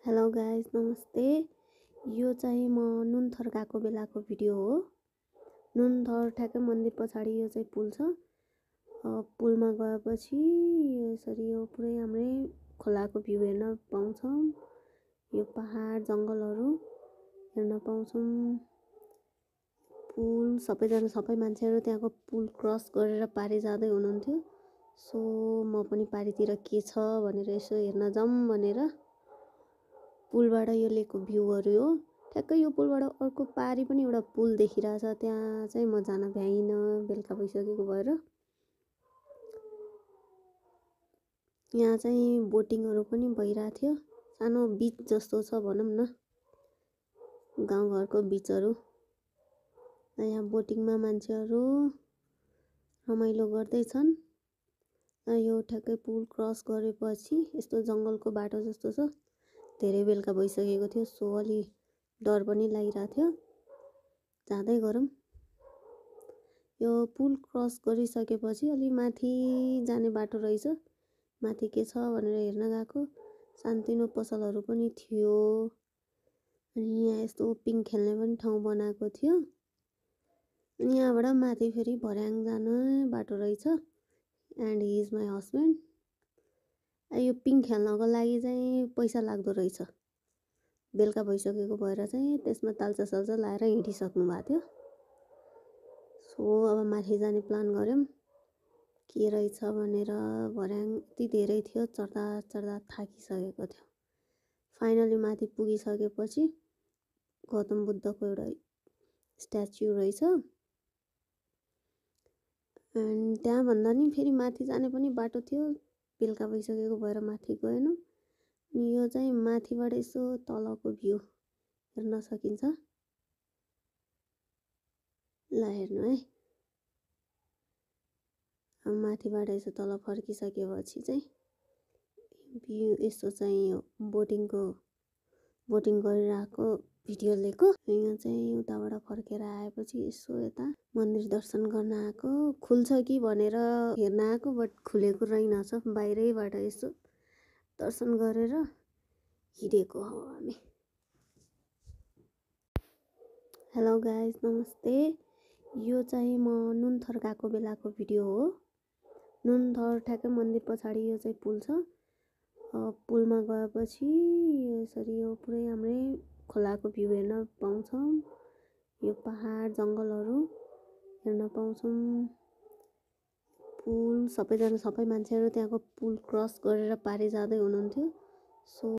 Hello guys नमस्ते। यो चाहिँ म नुनथर गएको बेलाको भिडियो हो। नुनथर ठ्याक्कै मन्दिर पछाडि यो चाहिँ पुल छ। पुलमा गएपछि यसरी यो पुरै हाम्रै खोलाको भ्यू हेर्न पाउँछौँ। यो पहाड जङ्गलहरू हेर्न पाउँछौँ। पुल सबै मान्छेहरू त्यहाँको पुल क्रस गरेर पारि जाँदै हुनुहुन्थ्यो। सो म पनि पारितिर के छ भनेर यसो हेर्न जाऊँ भनेर पुलबाट यो लेको भ्यूहरू हो। ठ्याक्कै यो पुलबाट अर्को पारि पनि एउटा पुल देखिरहेछ। त्यहाँ चाहिँ म जान भ्याइनँ बेलुका भइसकेको भएर। यहाँ चाहिँ बोटिङहरू पनि भइरहेको थियो। सानो बीच जस्तो छ भनौँ न, गाउँघरको बीचहरू। यहाँ बोटिङमा मान्छेहरू रमाइलो गर्दैछन्। यो ठ्याक्कै पुल क्रस गरेपछि यस्तो जङ्गलको बाटो जस्तो छ। धेरै बेलुका भइसकेको थियो, सो अलि डर पनि लागिरहेको थियो। जाँदै गरौँ। यो पुल क्रस गरिसकेपछि अलि माथि जाने बाटो रहेछ। माथि के छ भनेर हेर्न गएको। सानोतिनो पसलहरू पनि थियो। अनि यहाँ यस्तो पिङ खेल्ने पनि ठाउँ बनाएको थियो। अनि यहाँबाट माथि फेरि भर्याङ जाने बाटो रहेछ। And he is my husband. यो पिङ खेल्नको लागि चाहिँ पैसा लाग्दो रहेछ। बेलुका भइसकेको भएर चाहिँ त्यसमा ताल्चा साल्चा लाएर हिँडिसक्नु भएको थियो। सो अब माथि जाने प्लान गऱ्यौँ। के रहेछ भनेर भर्याङ यति धेरै थियो, चढ्दा चढ्दा थाकिसकेको थियो। फाइनली माथि पुगिसकेपछि गौतम बुद्धको एउटा स्ट्याच्यु रहेछ। एन्ड त्यहाँभन्दा नि फेरि माथि जाने पनि बाटो थियो। बेलुका भइसकेको भएर माथि गएनौँ। अनि यो चाहिँ माथिबाट यसो तलको भ्यू हेर्न सकिन्छ। ल हेर्नु है। अब माथिबाट यसो तल फर्किसकेपछि चाहिँ भ्यू यस्तो चाहिँ यो बोटिङ गरिरहेको भिडियो लिएको। यहाँ चाहिँ उताबाट फर्केर आएपछि यसो यता मन्दिर दर्शन गर्न आएको। खुल्छ कि भनेर हेर्न आएको, बट खुलेको रहेनछ। बाहिरैबाट यसो दर्शन गरेर हिँडेको हो हामी। हेलो गाइज नमस्ते। यो चाहिँ म नुनथर गएको बेलाको भिडियो हो। नुनथर ठ्याक्कै मन्दिर पछाडि यो चाहिँ पुल छ। पुलमा गएपछि यसरी यो पुरै हाम्रै खोलाको भ्यू हेर्न पाउँछौँ। यो पहाड जङ्गलहरू हेर्न पाउँछौँ। पुल सबै मान्छेहरू त्यहाँको पुल क्रस गरेर पारि जाँदै हुनुहुन्थ्यो। सो